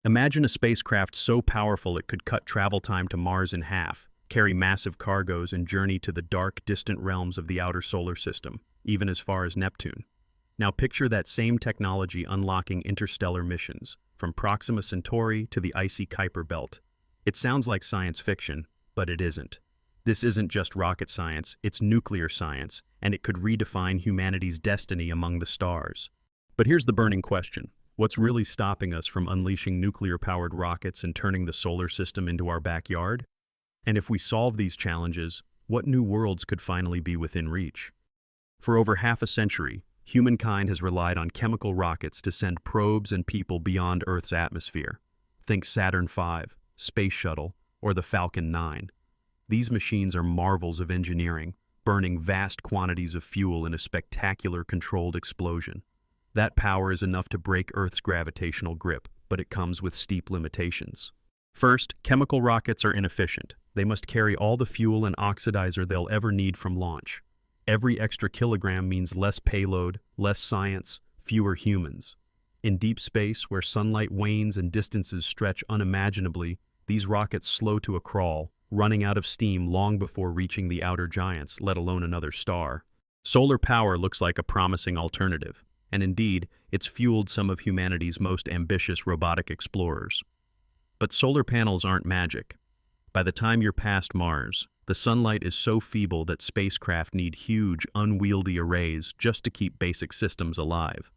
Imagine a spacecraft so powerful it could cut travel time to Mars in half, carry massive cargoes, and journey to the dark, distant realms of the outer solar system, even as far as Neptune. Now picture that same technology unlocking interstellar missions, from Proxima Centauri to the icy Kuiper Belt. It sounds like science fiction, but it isn't. This isn't just rocket science, it's nuclear science, and it could redefine humanity's destiny among the stars. But here's the burning question. What's really stopping us from unleashing nuclear-powered rockets and turning the solar system into our backyard? And if we solve these challenges, what new worlds could finally be within reach? For over half a century, humankind has relied on chemical rockets to send probes and people beyond Earth's atmosphere. Think Saturn V, Space Shuttle, or the Falcon 9. These machines are marvels of engineering, burning vast quantities of fuel in a spectacular controlled explosion. That power is enough to break Earth's gravitational grip, but it comes with steep limitations. First, chemical rockets are inefficient. They must carry all the fuel and oxidizer they'll ever need from launch. Every extra kilogram means less payload, less science, fewer humans. In deep space, where sunlight wanes and distances stretch unimaginably, these rockets slow to a crawl, running out of steam long before reaching the outer giants, let alone another star. Solar power looks like a promising alternative, and indeed, it's fueled some of humanity's most ambitious robotic explorers. But solar panels aren't magic. By the time you're past Mars, the sunlight is so feeble that spacecraft need huge, unwieldy arrays just to keep basic systems alive.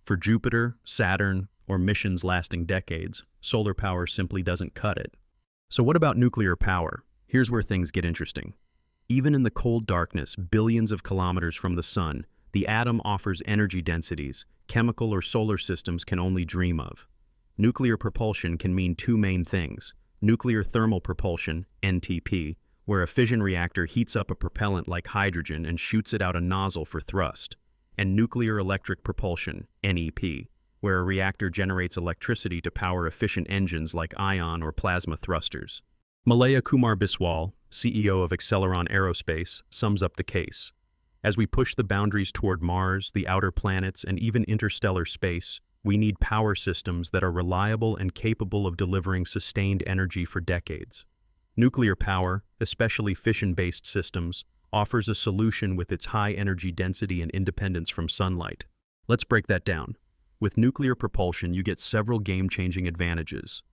For Jupiter, Saturn, or missions lasting decades, solar power simply doesn't cut it. So what about nuclear power? Here's where things get interesting. Even in the cold darkness, billions of kilometers from the sun, the atom offers energy densities chemical or solar systems can only dream of. Nuclear propulsion can mean two main things: nuclear thermal propulsion, NTP, where a fission reactor heats up a propellant like hydrogen and shoots it out a nozzle for thrust, and nuclear electric propulsion, NEP, where a reactor generates electricity to power efficient engines like ion or plasma thrusters. Malaya Kumar Biswal, CEO of Acceleron Aerospace, sums up the case. As we push the boundaries toward Mars, the outer planets, and even interstellar space, we need power systems that are reliable and capable of delivering sustained energy for decades. Nuclear power, especially fission-based systems, offers a solution with its high energy density and independence from sunlight. Let's break that down. With nuclear propulsion, you get several game-changing advantages.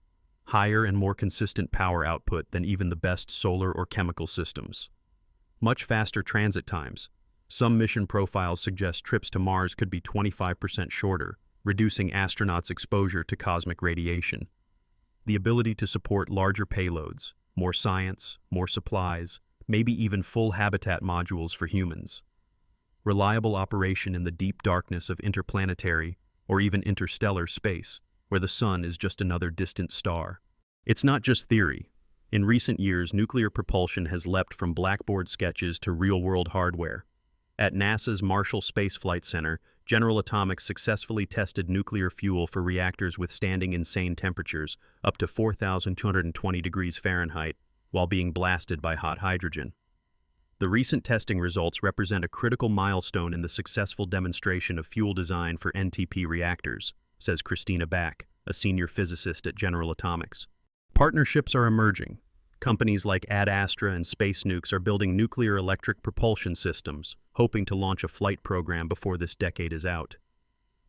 Higher and more consistent power output than even the best solar or chemical systems. Much faster transit times. Some mission profiles suggest trips to Mars could be 25% shorter, reducing astronauts' exposure to cosmic radiation. The ability to support larger payloads, more science, more supplies, maybe even full habitat modules for humans. Reliable operation in the deep darkness of interplanetary or even interstellar space, where the sun is just another distant star. It's not just theory. In recent years, nuclear propulsion has leapt from blackboard sketches to real-world hardware. At NASA's Marshall Space Flight Center, General Atomics successfully tested nuclear fuel for reactors withstanding insane temperatures, up to 4,220 degrees Fahrenheit, while being blasted by hot hydrogen. The recent testing results represent a critical milestone in the successful demonstration of fuel design for NTP reactors, says Christina Back, a senior physicist at General Atomics. Partnerships are emerging. Companies like Ad Astra and Space Nukes are building nuclear electric propulsion systems, hoping to launch a flight program before this decade is out.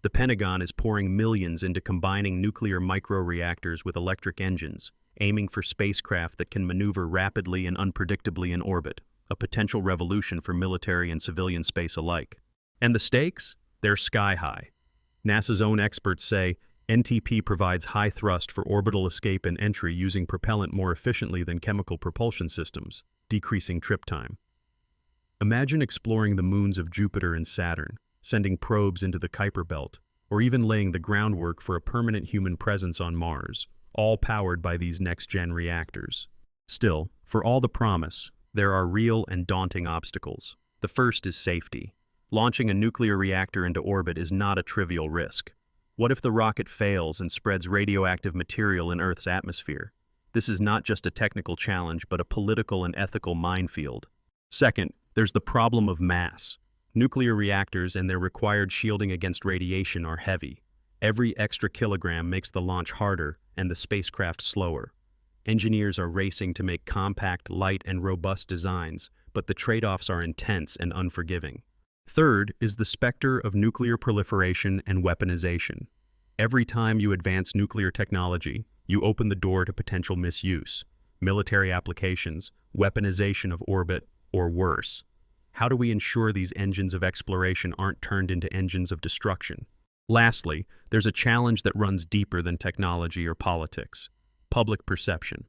The Pentagon is pouring millions into combining nuclear microreactors with electric engines, aiming for spacecraft that can maneuver rapidly and unpredictably in orbit, a potential revolution for military and civilian space alike. And the stakes? They're sky high. NASA's own experts say NTP provides high thrust for orbital escape and entry using propellant more efficiently than chemical propulsion systems, decreasing trip time. Imagine exploring the moons of Jupiter and Saturn, sending probes into the Kuiper Belt, or even laying the groundwork for a permanent human presence on Mars, all powered by these next-gen reactors. Still, for all the promise, there are real and daunting obstacles. The first is safety. Launching a nuclear reactor into orbit is not a trivial risk. What if the rocket fails and spreads radioactive material in Earth's atmosphere? This is not just a technical challenge, but a political and ethical minefield. Second, there's the problem of mass. Nuclear reactors and their required shielding against radiation are heavy. Every extra kilogram makes the launch harder, and the spacecraft slower. Engineers are racing to make compact, light, and robust designs, but the trade-offs are intense and unforgiving. Third is the specter of nuclear proliferation and weaponization. Every time you advance nuclear technology, you open the door to potential misuse, military applications, weaponization of orbit, or worse. How do we ensure these engines of exploration aren't turned into engines of destruction? Lastly, there's a challenge that runs deeper than technology or politics: public perception.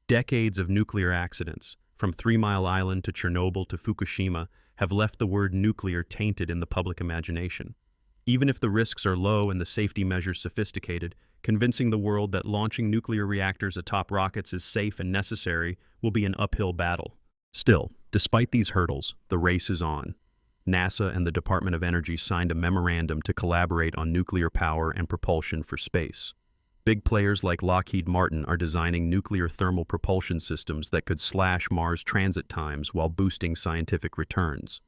Decades of nuclear accidents, from 3 Mile Island to Chernobyl to Fukushima, have left the word nuclear tainted in the public imagination. Even if the risks are low and the safety measures sophisticated, convincing the world that launching nuclear reactors atop rockets is safe and necessary will be an uphill battle. Still, despite these hurdles, the race is on. NASA and the Department of Energy signed a memorandum to collaborate on nuclear power and propulsion for space. Big players like Lockheed Martin are designing nuclear thermal propulsion systems that could slash Mars transit times while boosting scientific returns.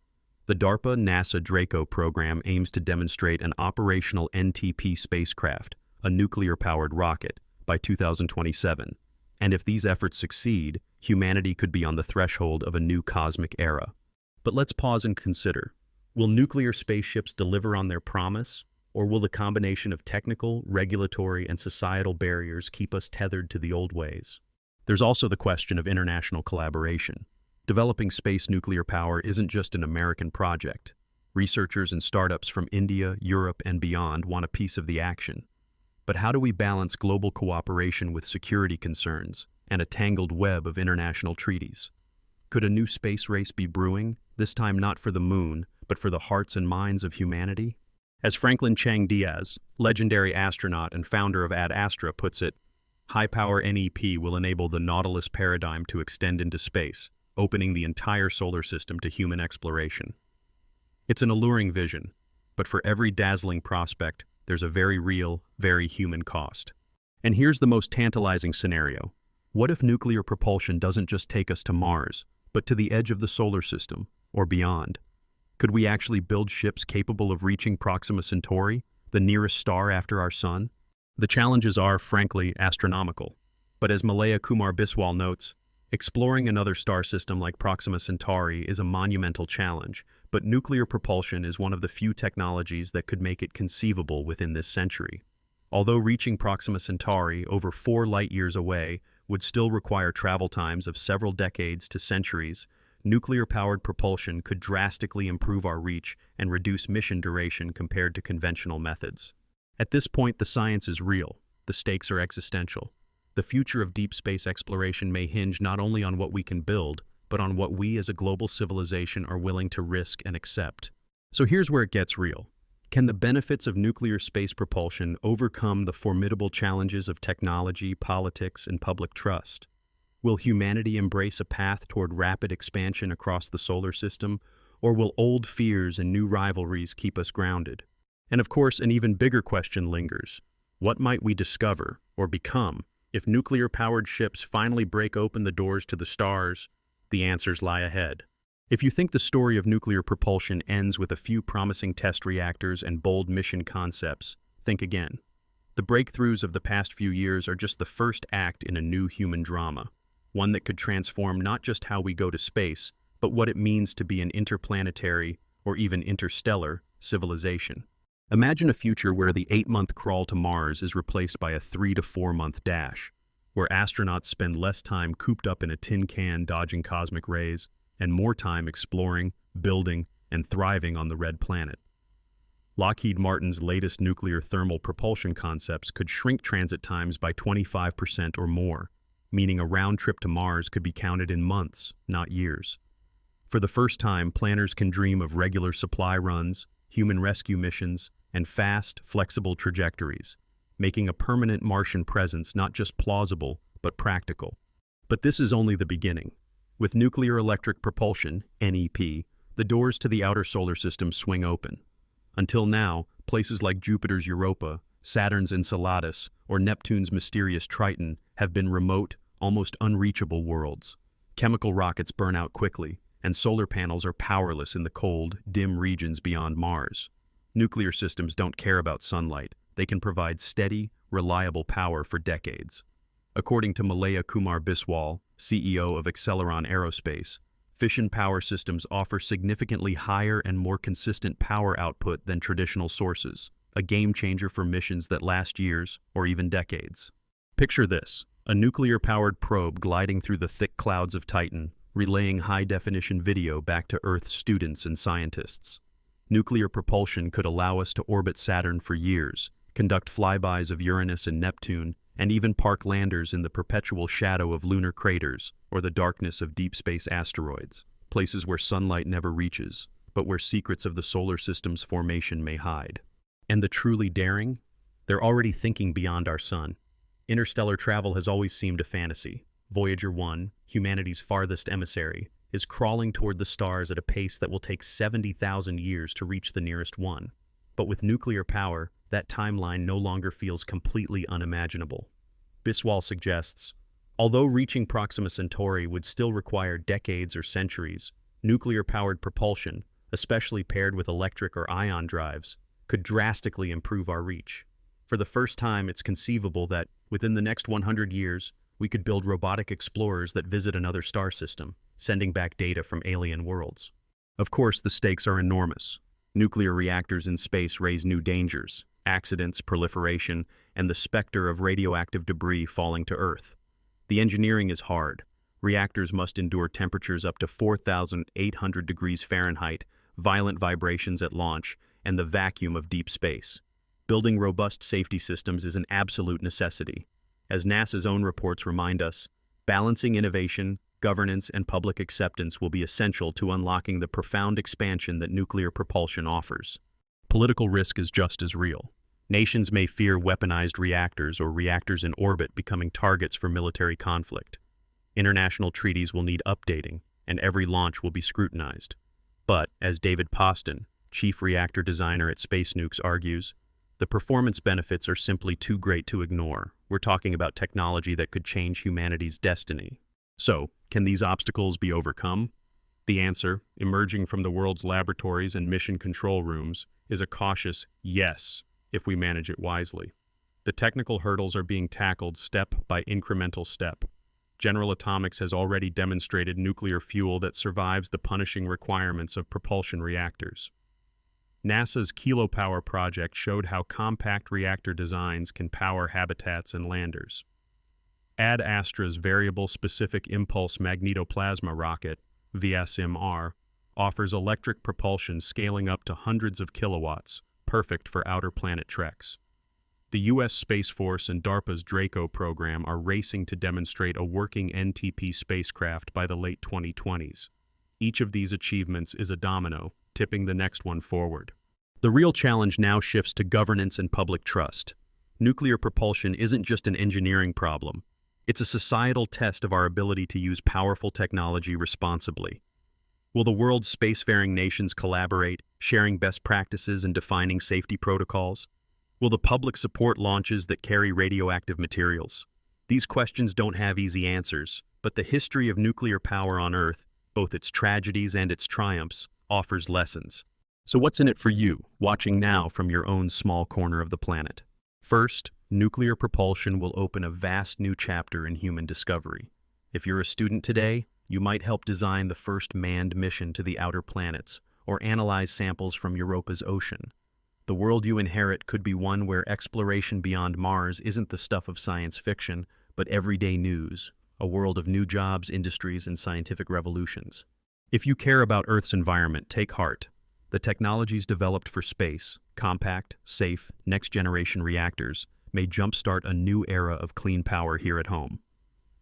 The DARPA-NASA Draco program aims to demonstrate an operational NTP spacecraft, a nuclear-powered rocket, by 2027. And if these efforts succeed, humanity could be on the threshold of a new cosmic era. But let's pause and consider. Will nuclear spaceships deliver on their promise? Or will the combination of technical, regulatory, and societal barriers keep us tethered to the old ways? There's also the question of international collaboration. Developing space nuclear power isn't just an American project. Researchers and startups from India, Europe, and beyond want a piece of the action. But how do we balance global cooperation with security concerns and a tangled web of international treaties? Could a new space race be brewing, this time not for the moon, but for the hearts and minds of humanity? As Franklin Chang Diaz, legendary astronaut and founder of Ad Astra, puts it, high-power NEP will enable the Nautilus paradigm to extend into space, opening the entire solar system to human exploration. It's an alluring vision, but for every dazzling prospect, there's a very real, very human cost. And here's the most tantalizing scenario. What if nuclear propulsion doesn't just take us to Mars, but to the edge of the solar system, or beyond? Could we actually build ships capable of reaching Proxima Centauri, the nearest star after our sun? The challenges are, frankly, astronomical. But as Malaya Kumar Biswal notes, exploring another star system like Proxima Centauri is a monumental challenge, but nuclear propulsion is one of the few technologies that could make it conceivable within this century. Although reaching Proxima Centauri, over 4 light-years away, would still require travel times of several decades to centuries, nuclear-powered propulsion could drastically improve our reach and reduce mission duration compared to conventional methods. At this point, the science is real. The stakes are existential. The future of deep space exploration may hinge not only on what we can build, but on what we as a global civilization are willing to risk and accept. So here's where it gets real. Can the benefits of nuclear space propulsion overcome the formidable challenges of technology, politics, and public trust? Will humanity embrace a path toward rapid expansion across the solar system, or will old fears and new rivalries keep us grounded? And of course, an even bigger question lingers. What might we discover, or become, if nuclear-powered ships finally break open the doors to the stars? The answers lie ahead. If you think the story of nuclear propulsion ends with a few promising test reactors and bold mission concepts, think again. The breakthroughs of the past few years are just the first act in a new human drama. One that could transform not just how we go to space, but what it means to be an interplanetary, or even interstellar, civilization. Imagine a future where the 8-month crawl to Mars is replaced by a 3 to 4-month dash, where astronauts spend less time cooped up in a tin can dodging cosmic rays, and more time exploring, building, and thriving on the red planet. Lockheed Martin's latest nuclear thermal propulsion concepts could shrink transit times by 25% or more, meaning a round trip to Mars could be counted in months, not years. For the first time, planners can dream of regular supply runs, human rescue missions, and fast, flexible trajectories, making a permanent Martian presence not just plausible, but practical. But this is only the beginning. With nuclear electric propulsion, NEP, the doors to the outer solar system swing open. Until now, places like Jupiter's Europa, Saturn's Enceladus, or Neptune's mysterious Triton have been remote, almost unreachable worlds. Chemical rockets burn out quickly, and solar panels are powerless in the cold, dim regions beyond Mars. Nuclear systems don't care about sunlight. they can provide steady, reliable power for decades. According to Malaya Kumar Biswal, CEO of Acceleron Aerospace, fission power systems offer significantly higher and more consistent power output than traditional sources, a game-changer for missions that last years or even decades. Picture this: a nuclear-powered probe gliding through the thick clouds of Titan, relaying high-definition video back to Earth's students and scientists. Nuclear propulsion could allow us to orbit Saturn for years, conduct flybys of Uranus and Neptune, and even park landers in the perpetual shadow of lunar craters or the darkness of deep space asteroids, places where sunlight never reaches, but where secrets of the solar system's formation may hide. And the truly daring? They're already thinking beyond our sun. Interstellar travel has always seemed a fantasy. Voyager 1, humanity's farthest emissary, is crawling toward the stars at a pace that will take 70,000 years to reach the nearest one. But with nuclear power, that timeline no longer feels completely unimaginable. Biswal suggests, although reaching Proxima Centauri would still require decades or centuries, nuclear-powered propulsion, especially paired with electric or ion drives, could drastically improve our reach. For the first time, it's conceivable that, within the next 100 years, we could build robotic explorers that visit another star system, sending back data from alien worlds. Of course, the stakes are enormous. Nuclear reactors in space raise new dangers: accidents, proliferation, and the specter of radioactive debris falling to Earth. The engineering is hard. Reactors must endure temperatures up to 4,800 degrees Fahrenheit, violent vibrations at launch, and the vacuum of deep space. Building robust safety systems is an absolute necessity. As NASA's own reports remind us, balancing innovation, governance, and public acceptance will be essential to unlocking the profound expansion that nuclear propulsion offers. Political risk is just as real. Nations may fear weaponized reactors or reactors in orbit becoming targets for military conflict. International treaties will need updating, and every launch will be scrutinized. But, as David Poston, chief reactor designer at Space Nukes, argues, the performance benefits are simply too great to ignore. We're talking about technology that could change humanity's destiny. So, can these obstacles be overcome? The answer, emerging from the world's laboratories and mission control rooms, is a cautious yes, if we manage it wisely. The technical hurdles are being tackled step by incremental step. General Atomics has already demonstrated nuclear fuel that survives the punishing requirements of propulsion reactors. NASA's Kilopower project showed how compact reactor designs can power habitats and landers. Ad Astra's Variable Specific Impulse Magnetoplasma rocket, VSMR, offers electric propulsion scaling up to hundreds of kilowatts, perfect for outer planet treks. The U.S. Space Force and DARPA's Draco program are racing to demonstrate a working NTP spacecraft by the late 2020s. Each of these achievements is a domino, tipping the next one forward. The real challenge now shifts to governance and public trust. Nuclear propulsion isn't just an engineering problem. It's a societal test of our ability to use powerful technology responsibly. Will the world's spacefaring nations collaborate, sharing best practices and defining safety protocols? Will the public support launches that carry radioactive materials? These questions don't have easy answers, but the history of nuclear power on Earth, both its tragedies and its triumphs, offers lessons. So what's in it for you, watching now from your own small corner of the planet? First, nuclear propulsion will open a vast new chapter in human discovery. If you're a student today, you might help design the first manned mission to the outer planets, or analyze samples from Europa's ocean. The world you inherit could be one where exploration beyond Mars isn't the stuff of science fiction, but everyday news, a world of new jobs, industries, and scientific revolutions. If you care about Earth's environment, take heart. The technologies developed for space, compact, safe, next-generation reactors, may jumpstart a new era of clean power here at home.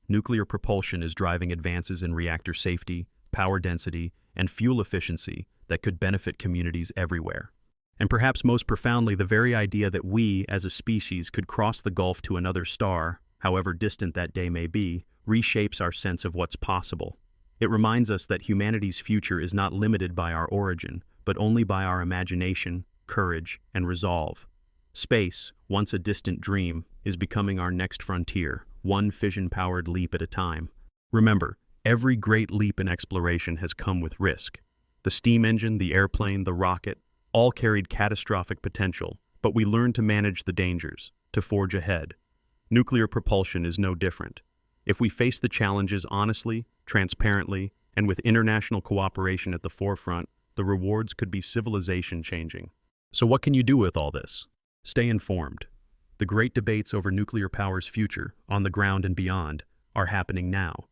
Nuclear propulsion is driving advances in reactor safety, power density, and fuel efficiency that could benefit communities everywhere. And perhaps most profoundly, the very idea that we, as a species, could cross the gulf to another star, however distant that day may be, reshapes our sense of what's possible. It reminds us that humanity's future is not limited by our origin, but only by our imagination, courage, and resolve. Space, once a distant dream, is becoming our next frontier, one fission-powered leap at a time. Remember, every great leap in exploration has come with risk. The steam engine, the airplane, the rocket, all carried catastrophic potential, but we learn to manage the dangers, to forge ahead. Nuclear propulsion is no different. If we face the challenges honestly, transparently, and with international cooperation at the forefront, the rewards could be civilization-changing. So what can you do with all this? Stay informed. The great debates over nuclear power's future, on the ground and beyond, are happening now.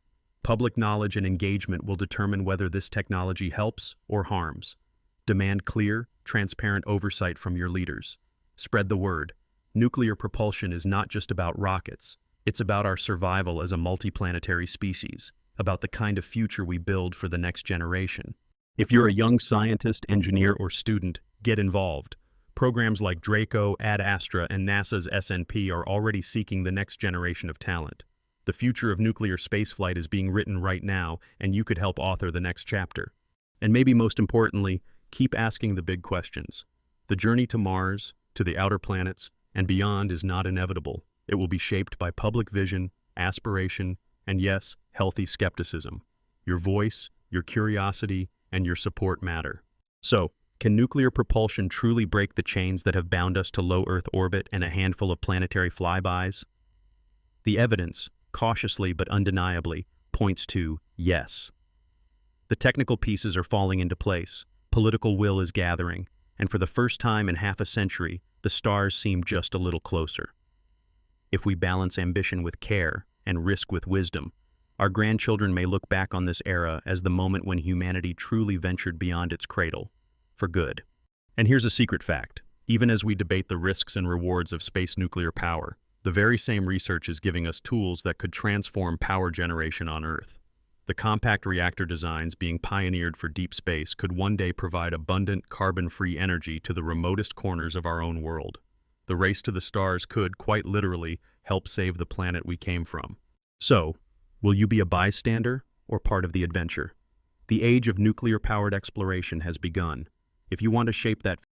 Public knowledge and engagement will determine whether this technology helps or harms. Demand clear, transparent oversight from your leaders. Spread the word. Nuclear propulsion is not just about rockets. It's about our survival as a multiplanetary species, about the kind of future we build for the next generation. If you're a young scientist, engineer, or student, get involved. Programs like Draco, Ad Astra, and NASA's SNP are already seeking the next generation of talent. The future of nuclear spaceflight is being written right now, and you could help author the next chapter. And maybe most importantly, keep asking the big questions. The journey to Mars, to the outer planets, and beyond is not inevitable. It will be shaped by public vision, aspiration, and yes, healthy skepticism. Your voice, your curiosity, and your support matter. So, can nuclear propulsion truly break the chains that have bound us to low Earth orbit and a handful of planetary flybys? The evidence, cautiously but undeniably, points to yes. The technical pieces are falling into place, political will is gathering, and for the first time in half a century, the stars seem just a little closer. If we balance ambition with care and risk with wisdom, our grandchildren may look back on this era as the moment when humanity truly ventured beyond its cradle, for good. And here's a secret fact. Even as we debate the risks and rewards of space nuclear power, the very same research is giving us tools that could transform power generation on Earth. The compact reactor designs being pioneered for deep space could one day provide abundant, carbon-free energy to the remotest corners of our own world. The race to the stars could, quite literally, help save the planet we came from. So, will you be a bystander or part of the adventure? The age of nuclear-powered exploration has begun. If you want to shape that